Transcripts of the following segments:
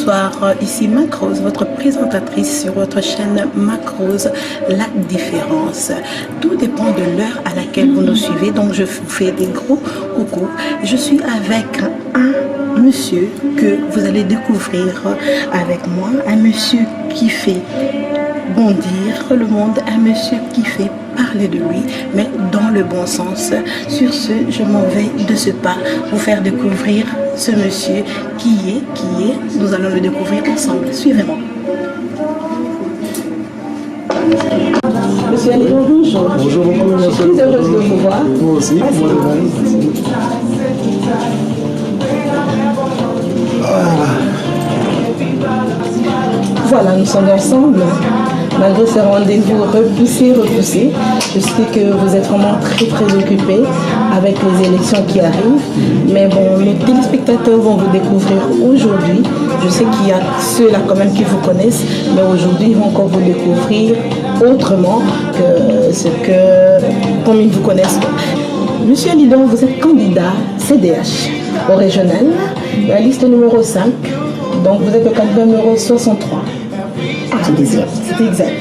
bonsoir, ici Macrose, votre présentatrice sur votre chaîne Macrose, La Différence. Tout dépend de l'heure à laquelle vous nous suivez, donc je vous fais des gros coucou. Je suis avec un monsieur que vous allez découvrir avec moi, un monsieur qui fait bondir le monde, un monsieur qui fait parler de lui, mais dans le bon sens. Sur ce, je m'en vais de ce pas vous faire découvrir ce monsieur qui est, nous allons le découvrir ensemble. Suivez-moi. Monsieur Ali, bonjour. Bonjour beaucoup, je suis très heureuse de vous voir. Moi aussi, Voilà, nous sommes ensemble. Malgré ces rendez-vous repoussés, je sais que vous êtes vraiment très occupés avec les élections qui arrivent. Mais bon, les téléspectateurs vont vous découvrir aujourd'hui. Je sais qu'il y a ceux-là quand même qui vous connaissent, mais aujourd'hui, ils vont encore vous découvrir autrement que ce que, comme ils vous connaissent. Monsieur Lidon, vous êtes candidat CDH au régional, la liste numéro 5. Donc vous êtes le candidat numéro 63. C'est exact. C'est exact.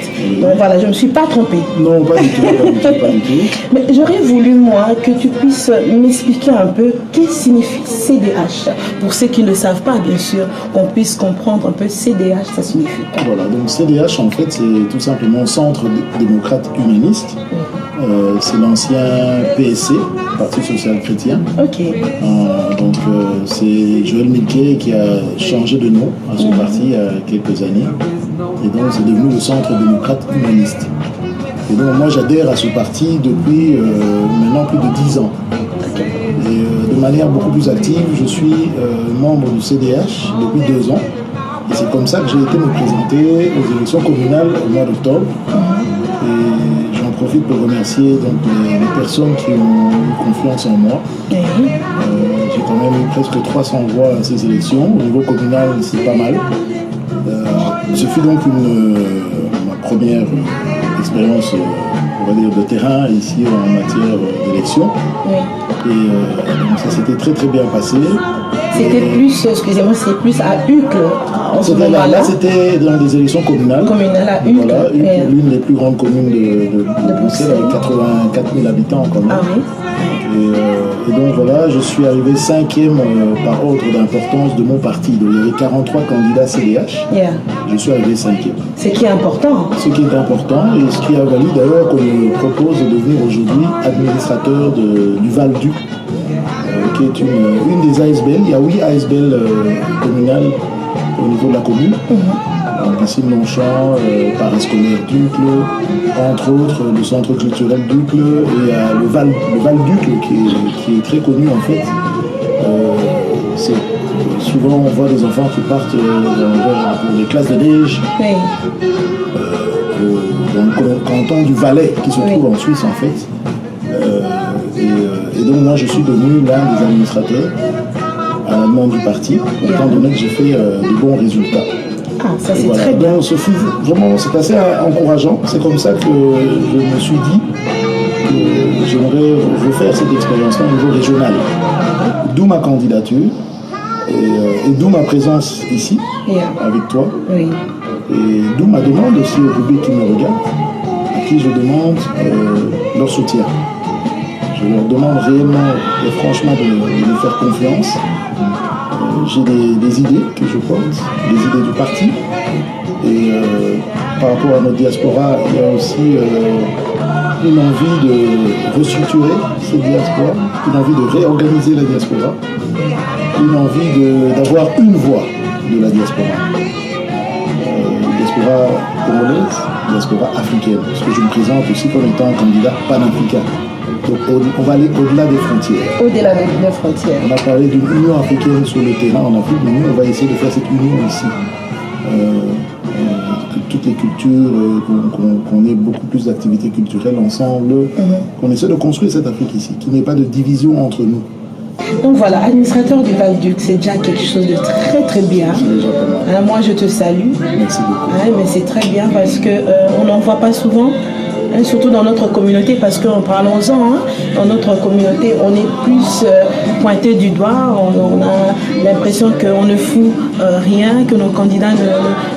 Donc voilà, je ne me suis pas trompée. Non, pas du tout. Pas du tout. Mais j'aurais voulu, moi, que tu puisses m'expliquer un peu qu'est-ce que signifie CDH. Pour ceux qui ne le savent pas, bien sûr, qu'on puisse comprendre un peu CDH, ça signifie quoi. Voilà, donc CDH, en fait, c'est tout simplement Centre démocrate humaniste. C'est l'ancien PSC, Parti social chrétien. Ok. Donc c'est Joël Milquet qui a changé de nom à ce parti il y a quelques années. Et donc c'est devenu le Centre démocrate humaniste. Et donc moi j'adhère à ce parti depuis maintenant plus de 10 ans. Et de manière beaucoup plus active, je suis membre du CDH depuis 2 ans. Et c'est comme ça que j'ai été me présenter aux élections communales au mois d'octobre. Et j'en profite pour remercier donc, les personnes qui ont eu confiance en moi. J'ai quand même eu presque 300 voix à ces élections. Au niveau communal, c'est pas mal. Ce fut donc ma première expérience, on va dire, de terrain ici en matière d'élection. Et donc ça s'était très bien passé. C'était plus, excusez-moi, c'est plus à Uccle en ce moment-là. Là, c'était dans des élections communales. Communales à Uccle. Voilà, l'une des plus grandes communes de Bruxelles, avec 84 000 habitants quand même. Ah oui. Et donc voilà, je suis arrivé 5e par ordre d'importance de mon parti. Donc il y avait 43 candidats CDH. Je suis arrivé 5e. Ce qui est important. Ce qui est important et ce qui a valu d'ailleurs qu'on me propose de devenir aujourd'hui administrateur du Val-Duc, qui est une des ASBL. Il y a 8 ASBL communales au niveau de la commune. Ici Longchamp, Parascolaire Ducle, entre autres le centre culturel Ducle et le Val-Duc qui est très connu en fait. Souvent on voit des enfants qui partent pour des classes de neige dans le canton du Valais qui se trouve en Suisse en fait. Et donc moi je suis devenu l'un des administrateurs à la demande du parti, étant donné que j'ai fait de bons résultats. Ah, ça c'est voilà. très bien. Donc, c'est assez encourageant. C'est comme ça que je me suis dit que j'aimerais refaire cette expérience-là au niveau régional. D'où ma candidature et d'où ma présence ici avec toi. Et d'où ma demande aussi au public qui me regarde, à qui je demande leur soutien. Je leur demande réellement et franchement de me faire confiance. J'ai des idées que je porte, des idées du parti. Et par rapport à notre diaspora, il y a aussi une envie de restructurer cette diaspora, une envie de réorganiser la diaspora, une envie d'avoir une voix de la diaspora. Diaspora congolaise, diaspora africaine. Parce que je me présente aussi comme étant un candidat panafricain. Donc on va aller au-delà des frontières. Au-delà des frontières. On a parlé d'une union africaine sur le terrain en Afrique, mais nous on va essayer de faire cette union ici. Que toutes les cultures, qu'on ait beaucoup plus d'activités culturelles ensemble, qu'on essaie de construire cette Afrique ici, qu'il n'y ait pas de division entre nous. Donc voilà, administrateur du Val-Duc, c'est déjà quelque chose de très bien. Déjà moi je te salue. Merci beaucoup. Mais c'est très bien parce qu'on n'en voit pas souvent. hein, surtout dans notre communauté, parce qu'en parlons-en, hein, dans notre communauté, on est plus pointé du doigt, on a l'impression qu'on ne fout rien, que nos candidats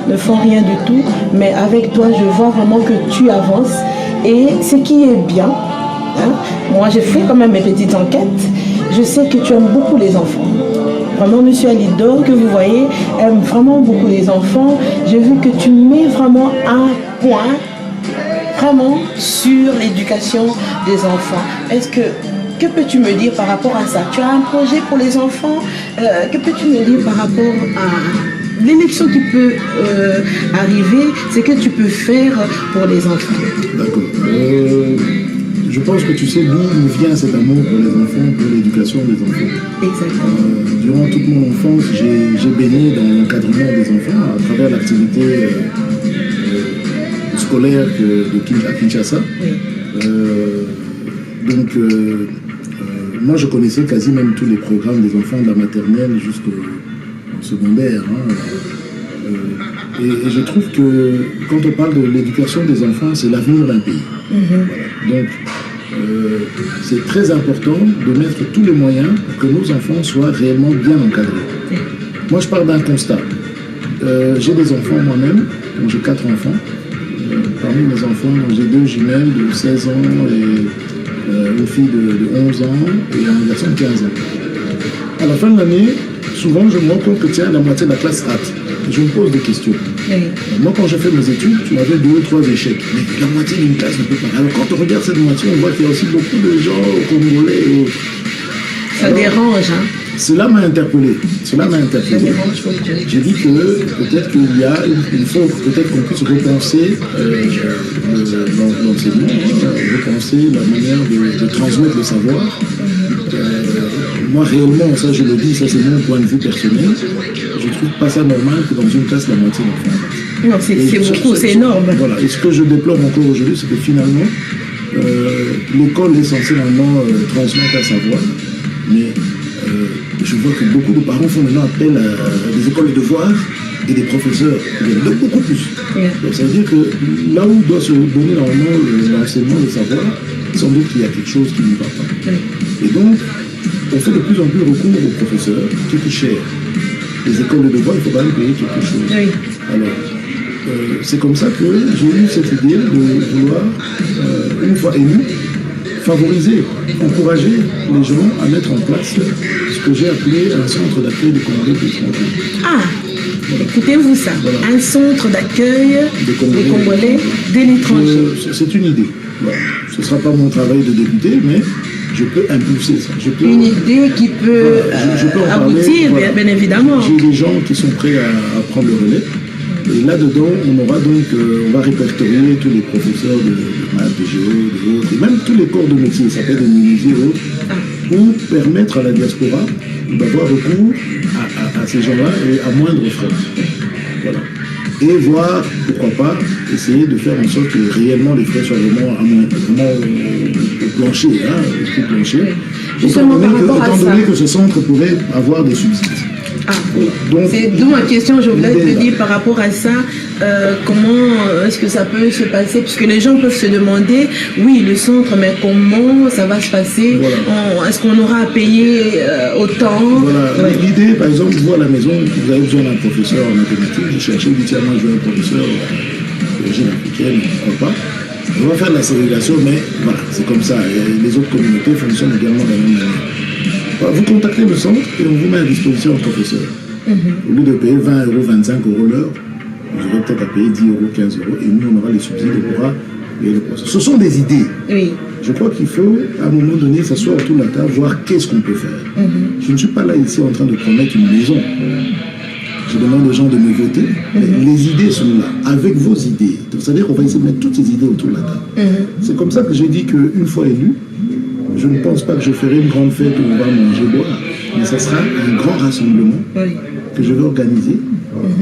ne font rien du tout, mais avec toi, je vois vraiment que tu avances, et ce qui est bien, hein, moi j'ai fait quand même mes petites enquêtes, je sais que tu aimes beaucoup les enfants. Vraiment, monsieur Alidor, que vous voyez, aime vraiment beaucoup les enfants. J'ai vu que tu mets vraiment un point, vraiment, sur l'éducation des enfants. Que peux-tu me dire par rapport à ça? Tu as un projet pour les enfants? Que peux-tu me dire par rapport à l'élection qui peut arriver? C'est que tu peux faire pour les enfants? D'accord. Je pense que tu sais d'où nous vient cet amour pour les enfants, pour l'éducation des enfants. Exactement. Durant toute mon enfance, j'ai baigné dans l'encadrement des enfants à travers l'activité scolaire à Kinshasa. Oui. Moi, je connaissais quasi même tous les programmes des enfants de la maternelle jusqu'au secondaire. Et je trouve que quand on parle de l'éducation des enfants, c'est l'avenir d'un pays. Voilà. Donc, c'est très important de mettre tous les moyens pour que nos enfants soient réellement bien encadrés. Moi, je parle d'un constat. J'ai des enfants moi-même, donc j'ai 4 enfants. Parmi mes enfants, j'ai 2 jumelles de 16 ans et une fille de 11 ans et un garçon de 15 ans. À la fin de l'année, souvent, je me rends compte que tiens, la moitié de la classe rate. Je me pose des questions. Oui. Moi, quand j'ai fait mes études, tu avais 2 ou 3 échecs. Mais la moitié d'une classe ne peut pas. Alors, quand on regarde cette moitié, on voit qu'il y a aussi beaucoup de gens congolais et autres. Ça dérange, hein? Cela m'a interpellé. J'ai dit que peut-être il faut peut-être qu'on puisse repenser l'enseignement, repenser la manière de transmettre le savoir. Moi, réellement, ça je le dis, ça c'est mon point de vue personnel, je trouve pas ça normal que dans une classe, la moitié d'enfants. Non, c'est beaucoup, c'est énorme. Voilà, et ce que je déplore encore aujourd'hui, c'est que finalement, l'école est censée normalement transmettre un savoir, mais je vois que beaucoup de parents font maintenant appel à des écoles de devoirs et des professeurs, de beaucoup plus. Yeah. Donc ça veut dire que là où doit se donner normalement l'enseignement, le savoir, sans doute qu'il y a quelque chose qui ne va pas. Yeah. Et donc, on fait de plus en plus recours aux professeurs, qui coûtent cher. Les écoles de devoirs, il faut quand même payer quelque chose. Oui. Alors, c'est comme ça que j'ai eu cette idée de vouloir, une fois élu, favoriser, encourager les gens à mettre en place ce que j'ai appelé un centre d'accueil des Congolais de l'étranger. Ah, voilà. Écoutez-vous ça, voilà. Un centre d'accueil des Congolais de l'étranger. C'est une idée. Voilà. Ce ne sera pas mon travail de député, mais je peux impulser ça. Une idée qui peut, je peux aboutir, voilà. Bien évidemment. J'ai des gens qui sont prêts à prendre le relais. Et là-dedans, on aura donc, on va répertorier tous les professeurs de maths, de géo, de autres, et même tous les corps de métier, ça peut être des menuisiers et autres, pour permettre à la diaspora d'avoir recours à ces gens-là et à moindre frais. Voilà. Et voir, pourquoi pas, essayer de faire en sorte que réellement les frais soient vraiment au plancher, hein, au prix plancher. Étant donné que ce centre pourrait avoir des subsides. Ah, voilà. C'est d'où ma question, je voulais te dire par rapport à ça, comment est-ce que ça peut se passer, puisque les gens peuvent se demander, oui, le centre, mais comment ça va se passer, voilà. Est-ce qu'on aura à payer autant? Voilà. Ouais. L'idée, par exemple, vous à la maison, vous avez besoin d'un professeur en mathématiques, j'ai cherché, je dis tiens, moi je veux un professeur d'origine africaine, pourquoi pas. On va faire de la ségrégation, mais voilà, c'est comme ça, et les autres communautés fonctionnent également de la même manière. Vous contactez le centre et on vous met à disposition un professeur. Au lieu de payer 20 €, 25 € l'heure, vous aurez peut-être à payer 10 €, 15 €, et nous on aura les subsides, on pourra payer le professeur. Ce sont des idées. Oui. Je crois qu'il faut, à un moment donné, s'asseoir autour de la table, voir qu'est-ce qu'on peut faire. Je ne suis pas là ici en train de promettre une maison. Je demande aux gens de me voter, mais les idées sont là, avec vos idées. C'est-à-dire qu'on va essayer de mettre toutes ces idées autour de la table. C'est comme ça que j'ai dit qu'une fois élu, je ne pense pas que je ferai une grande fête où on va manger, boire, mais ça sera un grand rassemblement que je vais organiser,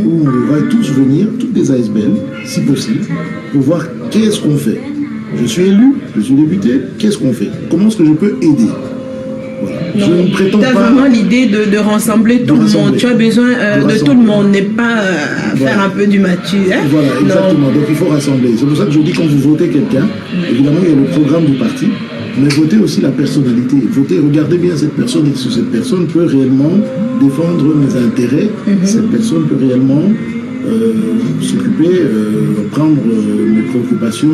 où on va tous venir, toutes les ASBL, si possible, pour voir qu'est-ce qu'on fait. Je suis élu, je suis député, qu'est-ce qu'on fait? Comment est-ce que je peux aider? Voilà. Non, Je ne prétends tu as pas... vraiment l'idée de rassembler tout le monde. Tu as besoin de tout le monde, n'est pas faire un peu du mature. Hein? Voilà, exactement. Donc il faut rassembler. C'est pour ça que je dis quand vous votez quelqu'un, évidemment il y a le programme du parti, mais votez aussi la personnalité. Votez, regardez bien cette personne et si cette personne peut réellement défendre mes intérêts, cette personne peut réellement s'occuper, prendre mes préoccupations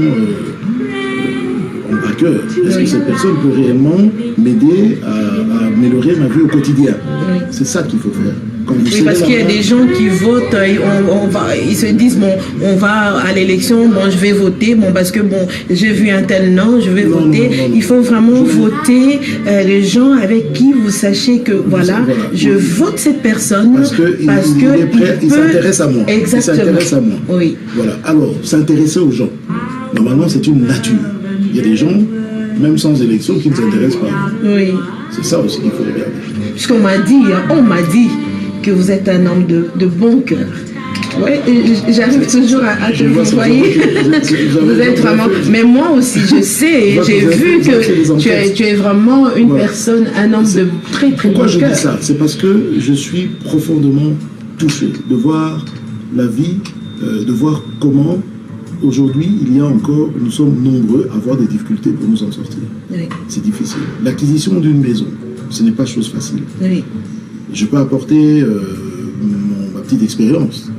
en cœur. Est-ce que cette personne peut réellement m'aider à améliorer ma vie au quotidien? C'est ça qu'il faut faire. Oui, parce qu'il y a des gens qui votent, ils se disent, bon, on va à l'élection, bon, je vais voter, bon, parce que, bon, j'ai vu un tel nom, je vais voter. Non. Il faut vraiment voter les gens avec qui vous sachez que, voilà, je vote cette personne parce que il s'intéresse à moi. Exactement. Il s'intéresse à moi. Oui. Voilà. Alors, s'intéresser aux gens, normalement, c'est une nature. Il y a des gens, même sans élection, qui ne s'intéressent pas. Oui. C'est ça aussi qu'il faut regarder. Puisqu'on m'a dit que vous êtes un homme de bon cœur. Oui, j'arrive toujours à te vous voyez. Vous êtes vraiment. Mais moi aussi, je sais, j'ai vu que tu es vraiment une personne, un homme de très très bon cœur. Pourquoi je dis ça? C'est parce que je suis profondément touché de voir la vie, de voir comment aujourd'hui il y a encore, nous sommes nombreux à avoir des difficultés pour nous en sortir. Oui. C'est difficile. L'acquisition d'une maison, ce n'est pas chose facile. Oui. Je peux apporter ma petite expérience.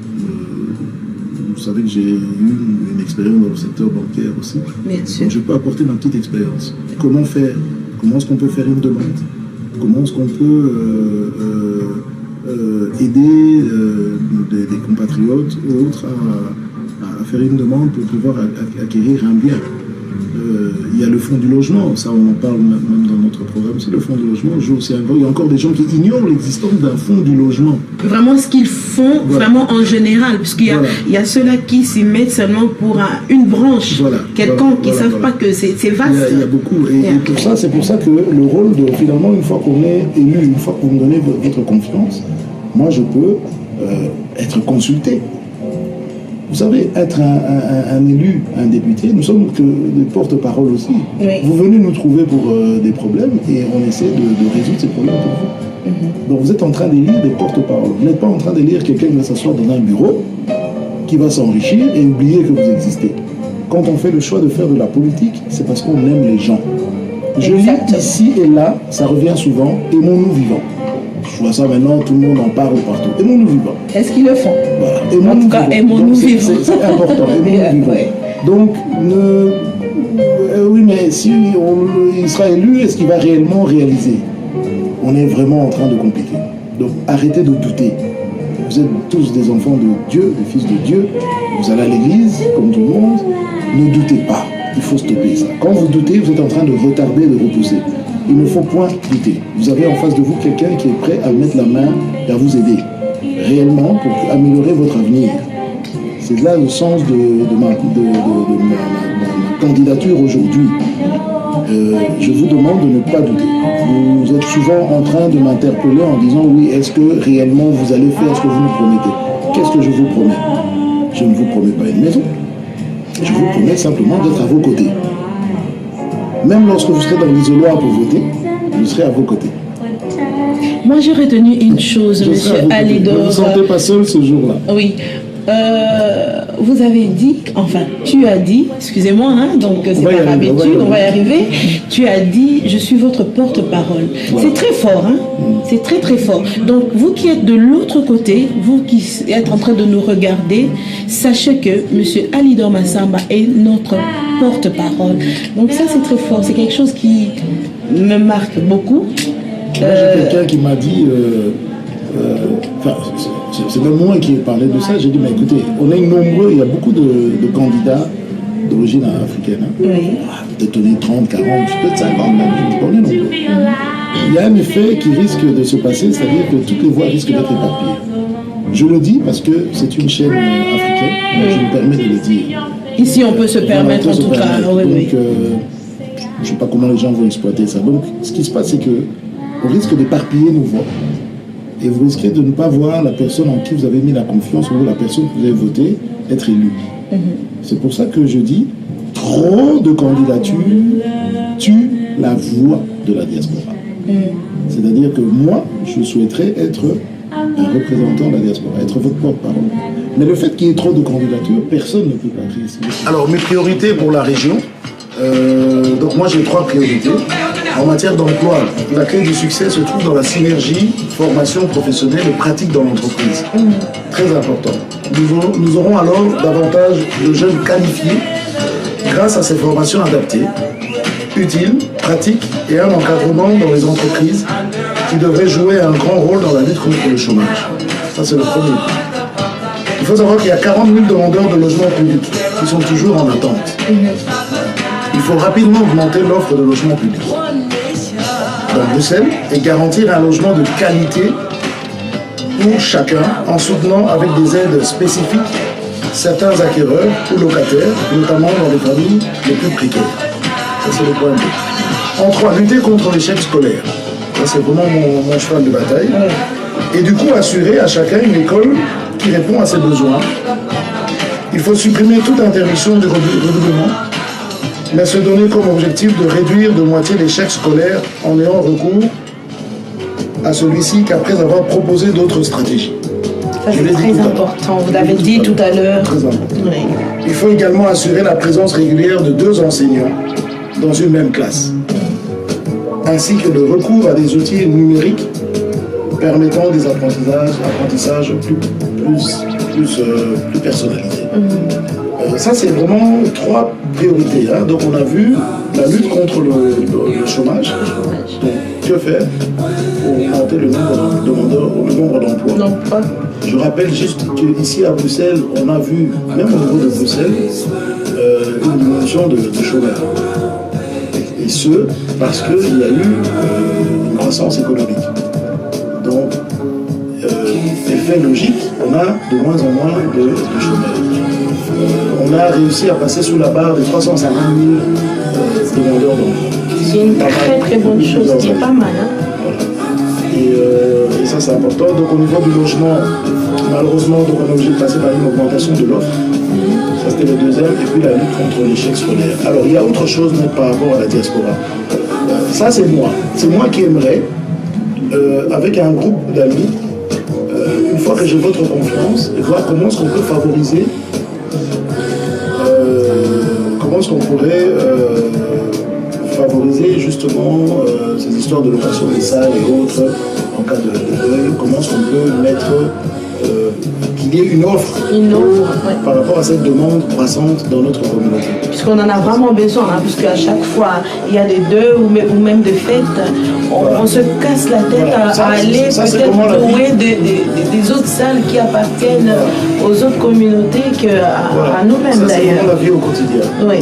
Vous savez que j'ai eu une expérience dans le secteur bancaire aussi. Bien sûr. Donc je peux apporter ma petite expérience. Comment faire? Comment est-ce qu'on peut faire une demande? Comment est-ce qu'on peut aider des compatriotes ou autres à faire une demande pour pouvoir acquérir un bien? Il y a le fonds du logement, ça on en parle même dans notre programme, c'est le fonds du logement. Il y a encore des gens qui ignorent l'existence d'un fonds du logement. Vraiment ce qu'ils font, vraiment en général, puisqu'il y a ceux-là qui s'y mettent seulement pour une branche quelconque, qui ne savent pas que c'est vaste. Il y a beaucoup, et pour ça, c'est pour ça que le rôle de, finalement, une fois qu'on est élu, une fois que vous me donnez votre confiance, moi je peux être consulté. Vous savez, être un élu, un député, nous sommes que des porte-parole aussi. Oui. Vous venez nous trouver pour des problèmes et on essaie de résoudre ces problèmes pour vous. Donc vous êtes en train d'élire des porte-parole. Vous n'êtes pas en train d'élire quelqu'un qui va s'asseoir dans un bureau, qui va s'enrichir et oublier que vous existez. Quand on fait le choix de faire de la politique, c'est parce qu'on aime les gens. Je lis ici et là, ça revient souvent, aimons-nous vivants. Je vois ça maintenant, tout le monde en parle partout. Aimons-nous vivants. Est-ce qu'ils le font? Voilà. En tout cas, aimons-nous vivants. C'est important, aimons-nous vivants. Donc, oui, mais si il sera élu, est-ce qu'il va réellement réaliser? On est vraiment en train de compliquer. Donc, arrêtez de douter. Vous êtes tous des enfants de Dieu, des fils de Dieu. Vous allez à l'église, comme tout le monde. Ne doutez pas. Il faut stopper ça. Quand vous doutez, vous êtes en train de retarder, de repousser. Il ne faut point douter. Vous avez en face de vous quelqu'un qui est prêt à mettre la main et à vous aider, réellement, pour améliorer votre avenir. C'est là le sens de ma candidature aujourd'hui. Je vous demande de ne pas douter. Vous êtes souvent en train de m'interpeller en disant « Oui, est-ce que réellement vous allez faire ce que vous nous promettez ?» Qu'est-ce que je vous promets? Je ne vous promets pas une maison. Je vous promets simplement d'être à vos côtés. Même lorsque vous serez dans l'isoloir pour voter, je serai à vos côtés. Moi, j'ai retenu une chose, monsieur Alidor. Ne vous sentez pas seul ce jour-là? Oui. Vous avez dit, enfin, tu as dit, excusez-moi, hein, donc c'est par habitude, on va y arriver. Tu as dit, je suis votre porte-parole. Voilà. C'est très fort, hein? C'est très très fort. Donc, vous qui êtes de l'autre côté, vous qui êtes en train de nous regarder, sachez que monsieur Alidor Massamba est notre porte-parole. Donc ça, c'est très fort. C'est quelque chose qui me marque beaucoup. J'ai quelqu'un qui m'a dit... c'est même moi qui ai parlé de ça. J'ai dit, mais écoutez, on est nombreux, il y a beaucoup de candidats d'origine africaine. Hein. Oui. Peut-être 30, 40, peut-être 50 même, on est nombreux. Il y a un effet qui risque de se passer, c'est-à-dire que toutes les voix risquent d'être éparpillées. Je le dis parce que c'est une chaîne africaine, donc je me permets de le dire. Ici, on peut se permettre en tout cas. Oui, donc, je ne sais pas comment les gens vont exploiter ça. Donc, ce qui se passe, c'est qu'on risque d'éparpiller nos voix. Et vous risquez de ne pas voir la personne en qui vous avez mis la confiance ou la personne que vous avez votée être élue. C'est pour ça que je dis, trop de candidatures tuent la voix de la diaspora. C'est-à-dire que moi, je souhaiterais être un représentant de la diaspora, être votre porte-parole. Mais le fait qu'il y ait trop de candidatures, personne ne peut pas créer. Alors, mes priorités pour la région, donc moi j'ai 3 priorités. En matière d'emploi, la clé du succès se trouve dans la synergie, formation professionnelle et pratique dans l'entreprise. Très important. Nous aurons alors davantage de jeunes qualifiés grâce à ces formations adaptées, utiles, pratiques et un encadrement dans les entreprises qui devrait jouer un grand rôle dans la lutte contre le chômage. Ça, c'est le premier. Il faut savoir qu'il y a 40 000 demandeurs de logements publics qui sont toujours en attente. Il faut rapidement augmenter l'offre de logements publics dans Bruxelles et garantir un logement de qualité pour chacun en soutenant avec des aides spécifiques certains acquéreurs ou locataires, notamment dans les familles les plus précaires. Ça, c'est le point 2. En 3, lutter contre l'échec scolaire. Ça, c'est vraiment mon cheval de bataille. Et du coup, assurer à chacun une école qui répond à ses besoins. Il faut supprimer toute interdiction du redoublement, mais se donner comme objectif de réduire de moitié l'échec scolaire en ayant recours à celui-ci qu'après avoir proposé d'autres stratégies. Ça, c'est très important. Vous l'avez dit tout à l'heure. Très important. Oui. Il faut également assurer la présence régulière de 2 enseignants dans une même classe, ainsi que le recours à des outils numériques permettant des apprentissages plus personnalisés. Ça, c'est vraiment 3 priorités. Hein. Donc, on a vu la lutte contre le chômage. Donc, que faire pour augmenter le nombre d'emplois. Je rappelle juste qu'ici à Bruxelles, on a vu, même au niveau de Bruxelles, une diminution de chômeurs. Et ce, parce qu'il y a eu une croissance économique. Donc, effet logique, on a de moins en moins de chômeurs. On a réussi à passer sous la barre des 350 000 demandeurs d'emploi. C'est une très bonne chose, c'est pas mal. Hein? Voilà. Et ça, c'est important. Donc, au niveau du logement, malheureusement, donc, on est obligé de passer par une augmentation de l'offre. Ça, c'était le deuxième. Et puis, la lutte contre l'échec scolaire. Alors, il y a autre chose même par rapport à la diaspora. Ça, c'est moi. C'est moi qui aimerais, avec un groupe d'amis, une fois que j'ai votre confiance, et voir comment est-ce qu'on peut favoriser, comment est-ce qu'on pourrait favoriser justement ces histoires de location des salles et autres en cas de deuil, comment est-ce qu'on peut mettre qu'il y ait une offre par rapport à cette demande croissante dans notre communauté. Puisqu'on en a vraiment besoin, hein, puisqu'à chaque fois il y a des deuils ou même des fêtes, on se casse la tête à aller peut-être louer des autres salles qui appartiennent aux autres communautés qu'à nous-mêmes d'ailleurs. C'est vraiment la vie au quotidien. Oui.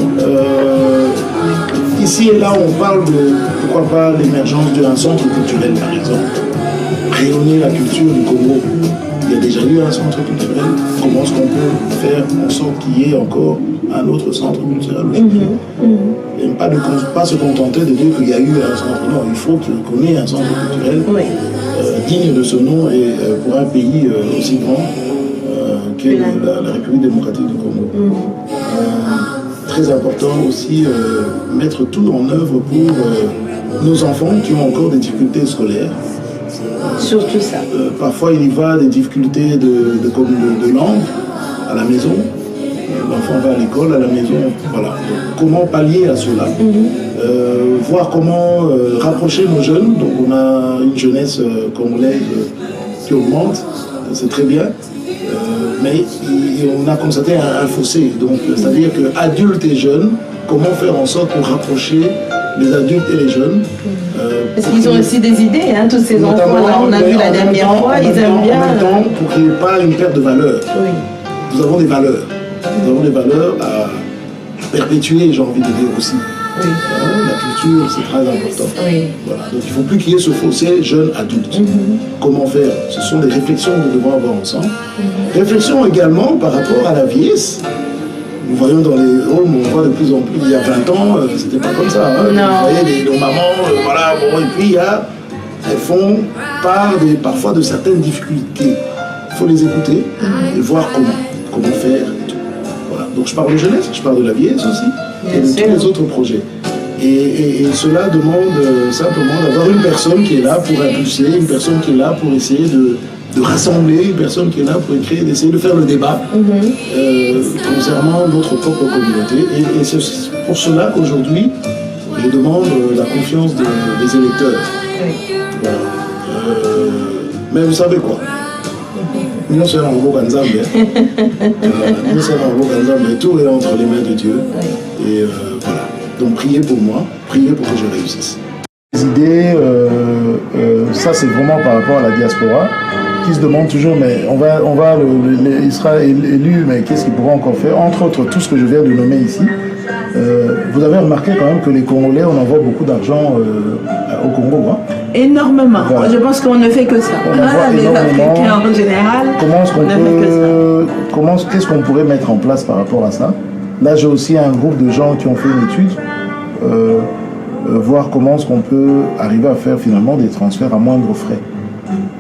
Ici et là, on parle de, pourquoi pas, l'émergence d'un centre culturel, par exemple. Rayonner la culture du Congo. Il y a déjà eu un centre culturel. Comment est-ce qu'on peut faire en sorte qu'il y ait encore un autre centre culturel aujourd'hui? Et pas se contenter de dire qu'il y a eu un centre. Non, il faut qu'on ait un centre culturel digne de ce nom et pour un pays aussi grand qu'est la République démocratique du Congo. Très important aussi, mettre tout en œuvre pour nos enfants qui ont encore des difficultés scolaires. Surtout ça. Parfois, il y va des difficultés de langue à la maison. L'enfant va à l'école, à la maison. Voilà. Donc, comment pallier à cela? Voir comment rapprocher nos jeunes. Donc, on a une jeunesse congolaise qui augmente. C'est très bien. Mais on a constaté un fossé. Donc, c'est-à-dire que adultes et jeunes, comment faire en sorte pour rapprocher les adultes et les jeunes. Parce qu'ils ont aussi des idées, hein, tous ces enfants-là, on a vu la dernière fois, ils aiment bien. En même temps, pour qu'il n'y ait pas une perte de valeur. Oui. Nous avons des valeurs. Nous avons des valeurs à perpétuer, j'ai envie de dire aussi. Oui. La culture, c'est très important. Oui. Voilà. Donc il ne faut plus qu'il y ait ce fossé jeune-adulte. Comment faire? Ce sont des réflexions que nous devons avoir ensemble. Réflexion également par rapport à la vieillesse. Nous voyons dans les homes, on voit de plus en plus, il y a 20 ans, c'était pas comme ça. Hein. Non. Vous voyez nos mamans, voilà, bon, et puis elles font part parfois de certaines difficultés. Il faut les écouter et voir comment faire et tout. Voilà. Donc je parle de jeunesse, je parle de la vieillesse aussi, et de tous les autres projets. Et cela demande simplement d'avoir une personne qui est là pour impulser, une personne qui est là pour essayer de rassembler, une personne qui est là pour d'essayer de faire le débat concernant notre propre communauté. Et c'est pour cela qu'aujourd'hui, je demande la confiance des électeurs. Voilà. Mais vous savez quoi? Nous sommes en Boganzambe. Nous sommes en Boganzambe. Tout est entre les mains de Dieu. Et voilà. Donc priez pour moi, priez pour que je réussisse. Les idées, ça c'est vraiment par rapport à la diaspora, qui se demande toujours, mais il sera élu, mais qu'est-ce qu'il pourra encore faire? Entre autres, tout ce que je viens de nommer ici. Vous avez remarqué quand même que les Congolais, on envoie beaucoup d'argent au Congo. Hein? Énormément. Voilà. Je pense qu'on ne fait que ça. Les Africains en général. Qu'est-ce qu'on pourrait mettre en place par rapport à ça? Là, j'ai aussi un groupe de gens qui ont fait une étude, voir comment est-ce qu'on peut arriver à faire finalement des transferts à moindre frais.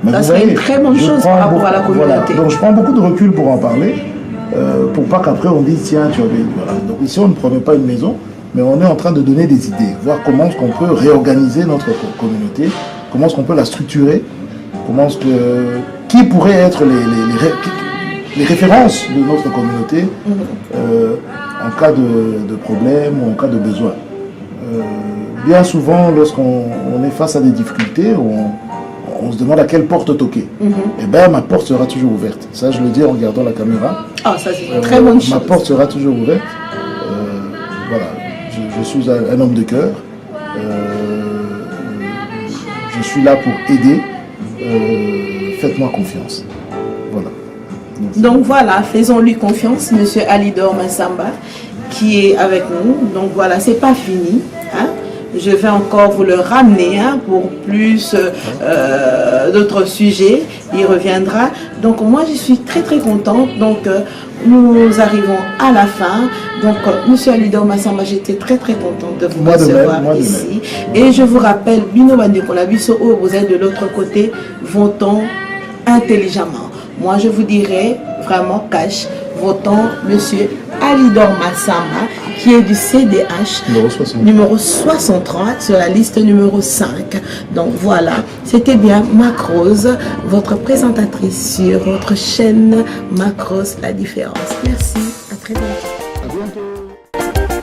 Mais ça serait une très bonne chose par rapport à la communauté. Voilà. Donc je prends beaucoup de recul pour en parler, pour pas qu'après on dise tiens, tu avais... Voilà. Donc ici on ne promet pas une maison, mais on est en train de donner des idées, voir comment est-ce qu'on peut réorganiser notre communauté, comment est-ce qu'on peut la structurer, comment est-ce que... Qui pourrait être les références de notre communauté en cas de problème ou en cas de besoin. Bien souvent, lorsqu'on est face à des difficultés, on se demande à quelle porte toquer. Et bien, ma porte sera toujours ouverte. Ça, je le dis en regardant la caméra. Ah, ça, c'est une très bonne chose. Ma porte sera toujours ouverte. Voilà, je suis un homme de cœur. Je suis là pour aider. Faites-moi confiance. Voilà. Donc voilà, faisons-lui confiance, Monsieur Alidor Massamba, qui est avec nous. Donc voilà, c'est pas fini. Hein? Je vais encore vous le ramener pour plus d'autres sujets. Il reviendra. Donc moi, je suis très très contente. Donc nous arrivons à la fin. Donc Monsieur Alidor Massamba, j'étais très très contente de vous recevoir ici. Et je vous rappelle, Bino Bandekolabiso, vous êtes de l'autre côté, votons intelligemment. Moi, je vous dirais vraiment cash, votons Monsieur Alidor Massamba, qui est du CDH, numéro 63, sur la liste numéro 5. Donc voilà, c'était bien Macrose, votre présentatrice sur votre chaîne Macrose, la différence. Merci, à très bientôt.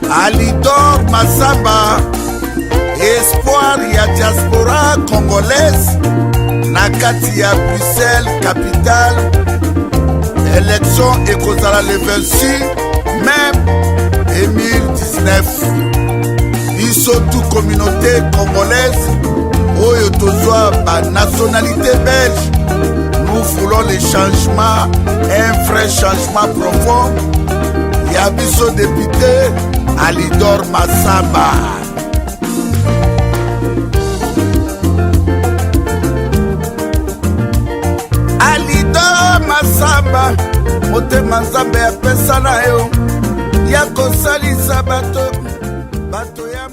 Alidor Massamba, espoir ya diaspora congolaise, Nakati à Bruxelles, capitale. Élection ekozala le 26 mai 2019. Biso toute communauté congolaise, oyo tozwa ba nationalité belge. Nous voulons les changements, un vrai changement profond. Ya biso député Alidor Massamba. Massamba, motema nzambe apesa na yo ya kosalisa bato ya